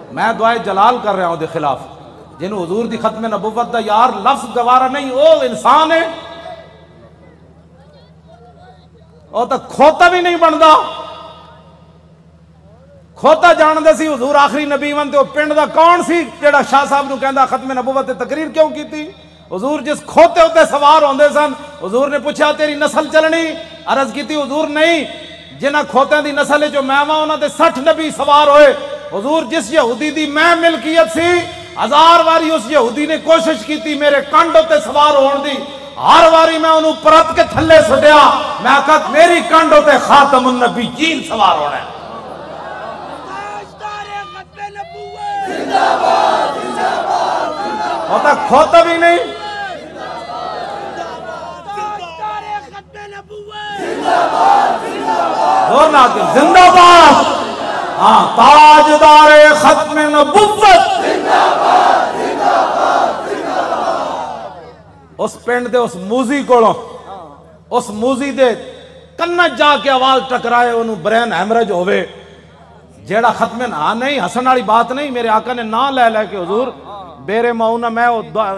मैं दुआए जलाल कर रहा हूं दे खिलाफ जिन्हों हुजूर दी खत्म नबुव्वत दा यार लफ्ज गवारा नहीं, वो इंसान है, वो तो खोता भी नहीं बनता। खोता जानते सी हुजूर आखिरी नबी वन, तो पिंड दा कौन सी जेड़ा शाह साहब नूं कहंदा खत्म नबुव्वत ते तकरीर क्यों की थी? हुजूर जिस खोते उत्ते सवार होंदे सन, हुजूर ने पूछा तेरी नस्ल चलनी? अर्ज की हुजूर नहीं, जिन्हां खोत्यां दी नस्ल जो मैं वां उन्हां ते 60 नबी सवार होए। हुजूर जिस यहूदी दी मैं मिल्कियत सी, 1000 वारी उस यहूदी ने कोशिश की थी मेरे कंड उत्ते सवार होने दी, हर वारी मैं उन्होंने परत के थले सुटिया। मैं आखा मेरी कंड उत्ते खातमुन नबीयीन सवार होना है। होता खोता भी नहीं, जिंदाबाद। हाँ, ताजदारे खत्म नबुव्वत। उस पिंड दे उस मूजी कोलों, उस मूजी दे कन्ना जाके आवाज टकराए, उन्होंने ब्रेन हैमरेज होवे, जेड़ा खत्म ना नहीं हसन वाली बात नहीं। मेरे आका ने ना ले लै के हुजूर बेरे माऊना मैं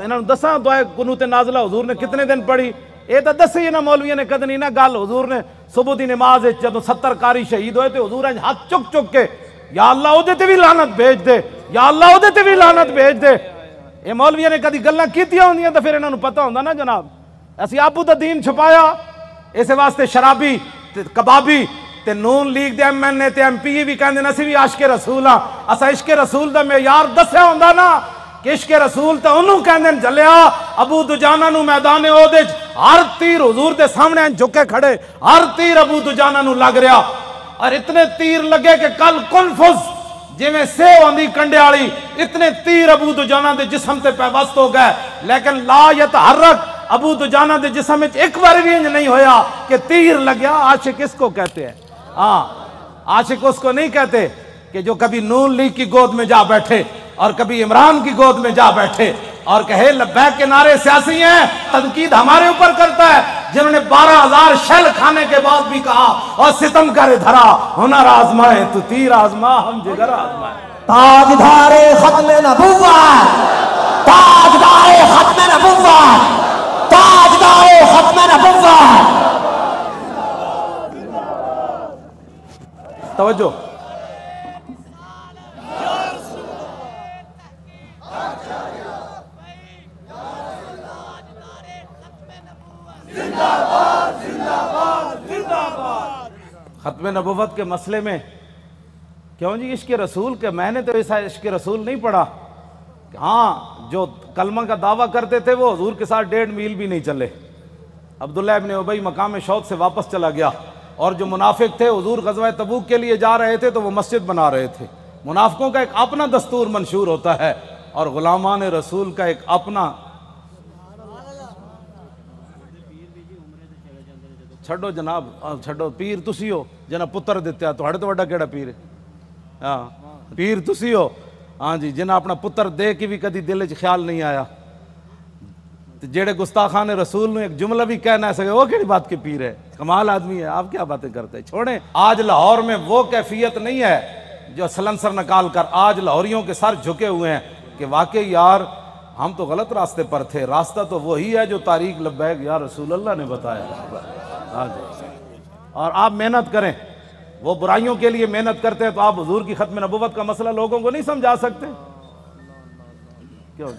इन्होंने दसा दुआ कुनूत नाज़िला हुजूर ने कितने दिन पढ़ी, ये तो दसी इन्होंने मौलवियों ने कद नहीं ना गल। हुजूर ने सुबह की नमाज जदों 70 कारी शहीद होए तो हुजूर हाथ चुक चुक के या अल्लाह उहदे ते भी लानत भेज दे, या अल्लाह उहदे ते भी लानत भेज दे। ये मौलवियों ने कदी गल्लां कीतियां होंदियां तो फिर इन्होंने पता होंदा ना जनाब, असी आपू दा दीन छुपाया। इस वास्ते शराबी ते कबाबी ते नून लीग दे MNA ते MP भी कहंदे ने असीं भी आशिक रसूल हां। असा इश्क रसूल दा मेयार दस्या होंदा ना कि इश्क रसूल तो उन्होंने कहंदे ने जलिया अबू दुजाना नूं मैदान ओहदे च हर तीर हुजूर दे सामने झुके खड़े, हर तीर अबू दुजाना नूं लग रहा, और इतने तीर लगे कि कल कुलफुज जिवें सेव आंदी कंडे वाली, इतने तीर अबू दुजाना दे जिस्म ते पैवस्त हो गए। लेकिन ला यतहर्रक अबू दुजाना दे जिस्म विच एक बार भी इंज नहीं होया कि तीर लग्या। आशिक इसको कहते हैं। हाँ, आशिक उसको नहीं कहते कि जो कभी नून लीग की गोद में जा बैठे और कभी इमरान की गोद में जा बैठे और कहे लब्बैक के नारे सियासी हैं, तनकीद हमारे ऊपर करता है, जिन्होंने 12,000 शैल खाने के बाद भी कहा और सितम करे धरा हुनर आजमाए तू तीर आजमा हम जिगर आजमाए। ताजदारे खत्म नबुव्वत, ताजदारे खत्म नबुव्वत, ताजदारे खत्म नबुव्वत। तवज्जो, खत्म नबुव्वत के मसले में क्यों जी इश्क रसूल के, मैंने तो ऐसा इश्क रसूल नहीं पढ़ा। हाँ, जो कलमा का दावा करते थे वो हुजूर के साथ 1.5 मील भी नहीं चले। अब्दुल्लाह इब्न उबई मकाम शौक से वापस चला गया, और जो मुनाफिक थे हुजूर गज़वा तबूक के लिए जा रहे थे तो वो मस्जिद बना रहे थे। मुनाफिकों का एक अपना दस्तूर मंशूर होता है और गुलामान रसूल का एक अपना। छड़ो जनाब, छड़ो पीर तुसी हो जिन्हें पुत्र दिता, तुहाड़े तो वड्डा केड़ा पीर है? हाँ, पीर तुसी हो। हाँ जी, जिन्हें अपना पुत्र दे के भी कभी दिल च ख्याल नहीं आया। जेड़े गुस्ताखान रसूल ने एक जुमला भी कह ना सके, वो केड़ी बात के पीर है? कमाल आदमी है, आप क्या बातें करते हैं। छोड़े, आज लाहौर में वो कैफियत नहीं है जो सलंसर निकाल कर आज लाहौरियों के सर झुके हुए हैं कि वाकई यार हम तो गलत रास्ते पर थे, रास्ता तो वही है जो तारीक लब्बैक या रसूल अल्लाह ने बताया। हाँ जी, और आप मेहनत करें, वो बुराइयों के लिए मेहनत करते हैं तो आप हुजूर की खत्म नबुव्वत का मसला लोगों को नहीं समझा सकते क्यों?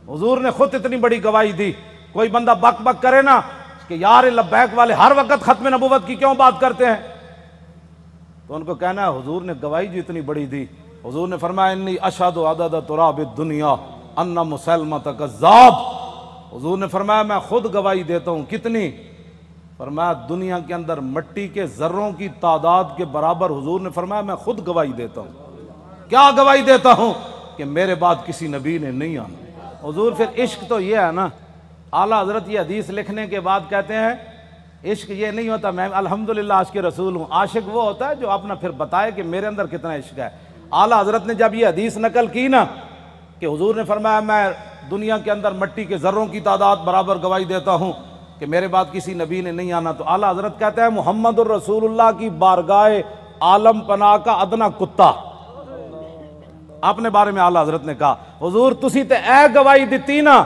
हुजूर ने खुद इतनी बड़ी गवाही दी। कोई बंदा बक बक करे ना कि यार लब्बैक वाले हर वक्त खत्म नबुव्वत की क्यों बात करते हैं, तो उनको कहना है हुजूर ने गवाही जो इतनी बड़ी दी। हुजूर ने फरमाया इन्नी अशहदु अदद तुराब दुनिया अन्ना मुसलमत कज़्ज़ाब। हुजूर ने फरमाया मैं खुद गवाही देता हूँ। कितनी? फरमाया दुनिया के अंदर मट्टी के जर्रों की तादाद के बराबर। हुजूर ने फरमाया मैं खुद गवाही देता हूँ। क्या गवाही देता हूँ? कि मेरे बाद किसी नबी ने नहीं आना। हुजूर फिर इश्क तो ये है ना, आला हजरत ये हदीस लिखने के बाद कहते हैं इश्क ये नहीं होता मैं अल्हम्दुलिल्लाह आशिक रसूल हूँ। आशिक वो होता है जो अपना फिर बताए कि मेरे अंदर कितना इश्क है। आला हजरत ने जब ये हदीस नकल की ना कि हुजूर ने फरमाया मैं दुनिया के अंदर मट्टी के जर्रों की तादाद बराबर गवाही देता हूँ कि मेरे बाद किसी नबी ने नहीं आना, तो आला हजरत कहते हैं मुहम्मदुर रसूलुल्लाह की बारगाह आलम पना का अदना कुत्ता, अपने बारे में आला हजरत ने कहा, हुजूर तुसी ते ए गवाही दी ना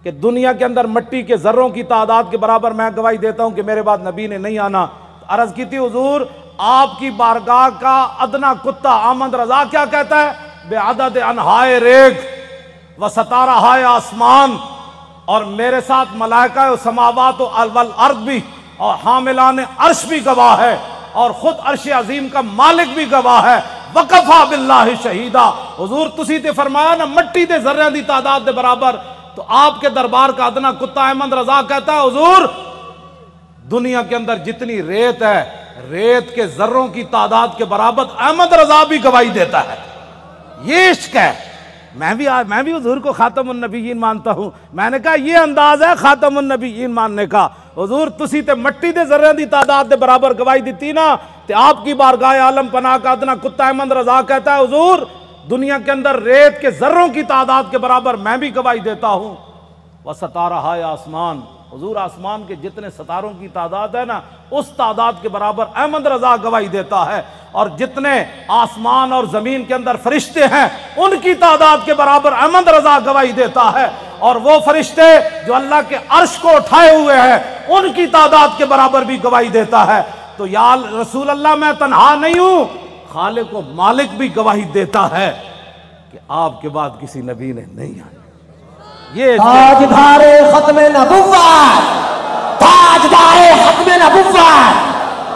कि दुनिया के अंदर मिट्टी के जर्रों की तादाद के बराबर मैं गवाही देता हूं कि मेरे बाद नबी ने नहीं आना। अर्ज की थी, हुजूर आपकी बारगाह का अदना कुत्ता आमद रजा क्या कहता है? बेअदद अनहाए रेग व सतारा हाय आसमान, और मेरे साथ मलाइका समावात वल अर्द भी और हामिलान अर्श भी गवाह है, और खुद अर्श अजीम का मालिक भी गवाह है। वकफा बिल्लाहि शहीदा। हुजूर तुसी ते फरमाया ना मिट्टी दे जर्रियां दी तादाद दे बराबर, तो आपके दरबार का अदना कुत्ता अहमद रजा कहता है, हुजूर दुनिया के अंदर जितनी रेत है, रेत के जर्रों की तादाद के बराबर अहमद रजा भी गवाही देता है। ये इश्क है। मैं भी हुजूर को खातमुन नबीयीन मानता हूं। मैंने कहा ये अंदाज है खातमुन नबीयीन मानने का। हुजूर तुसी ते मिट्टी दे जर्रियां दी तादाद दे बराबर गवाही दी ना, ते आपकी बारगाह आलम पनाह का अदना कुत्ता अहमद रजा कहता है, हुजूर दुनिया के अंदर रेत के जर्रों की तादाद के बराबर मैं भी गवाही देता हूं। वह सतारा हाय आसमान, हुजूर आसमान के जितने सितारों की तादाद है ना, उस तादाद के बराबर अहमद रजा गवाही देता है। और जितने आसमान और जमीन के अंदर फरिश्ते हैं, उनकी तादाद के बराबर अहमद रजा गवाही देता है। और वो फरिश्ते जो अल्लाह के अर्श को उठाए हुए हैं, उनकी तादाद के बराबर भी गवाही देता है। तो या रसूल अल्लाह मैं तन्हा नहीं हूं, खालिक को मालिक भी गवाही देता है कि आपके बाद किसी नबी ने नहीं आया। ये ताजदारे खत्मे नबुव्वत, ताजदारे खत्मे नबुव्वत,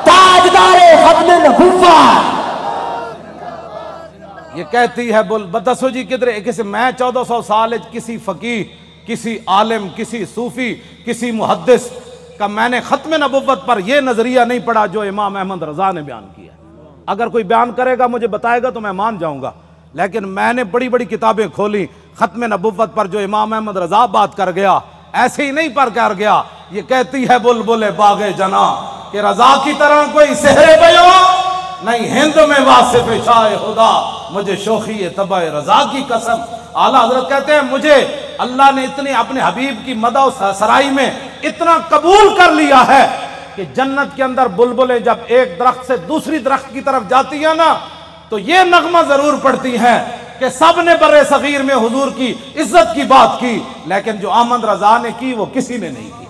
ताजदारे खत्मे नबुव्वत। ये कहती है बोल बदसो जी किधर किसी मैं 1400 साल किसी फकीह, किसी आलिम, किसी सूफी, किसी मुहद्दिस का मैंने खत्म नबुव्वत पर यह नजरिया नहीं पढ़ा जो इमाम अहमद रजा ने बयान किया। अगर कोई बयान करेगा मुझे बताएगा तो मैं मान जाऊंगा, लेकिन मैंने बड़ी बड़ी किताबें खोली खत्म नबुव्वत पर जो इमाम अहमद रजा बात कर गया, ऐसे ही नहीं पर कर गया। ये कहती है बुलबुल बागे जना कि रजा की तरह कोई सेहरे बयो नहीं, हिंद में वासिफ शाह खुदा मुझे शोखी तबा रजा की कसम। आला हजरत कहते हैं मुझे अल्लाह ने इतनी अपने हबीब की मदद सराई में इतना कबूल कर लिया है कि जन्नत के अंदर बुलबुलें जब एक दरख्त से दूसरी दरख्त की तरफ जाती है ना, तो ये नगमा जरूर पड़ती है कि सब ने बर्रे सगीर में हुजूर की इज्जत की बात की, लेकिन जो अहमद रजा ने की वो किसी ने नहीं की।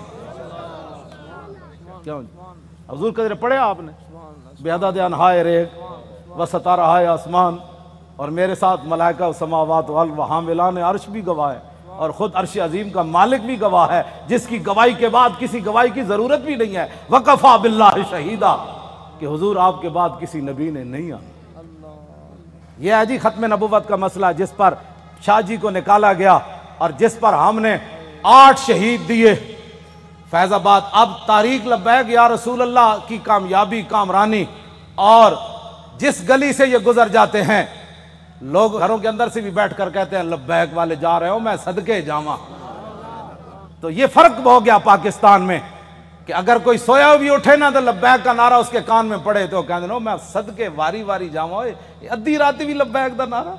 क्यों हुजूर कदर पढ़े आपने? बेअदद अनहाए रेग व सतारा हाय आसमान, और मेरे साथ मलाइका समावात वल हामिलान अर्श भी गवाह है, और खुद अर्श अजीम का मालिक भी गवाह है, जिसकी गवाही के बाद किसी गवाही की जरूरत भी नहीं है। वकफा बिल्लाहि शहीदा कि हुजूर आपके बाद किसी नबी ने नहीं आना। यह है जी खत्म नबुव्वत का मसला, जिस पर शाह जी को निकाला गया और जिस पर हमने 8 शहीद दिए फैजाबाद। अब तारीख लब्बैक या रसूल अल्लाह की कामयाबी कामरानी, और जिस गली से ये गुजर जाते हैं लोग घरों के अंदर से भी बैठकर कहते हैं लब्बैक वाले जा रहे हो, मैं सदके जावा। तो ये फर्क हो गया पाकिस्तान में कि अगर कोई सोया भी उठे ना तो लब्बैक का नारा उसके कान में पड़े तो कहते मैं सदके वारी वारी जावा, अद्धी रात भी लब्बैक का नारा।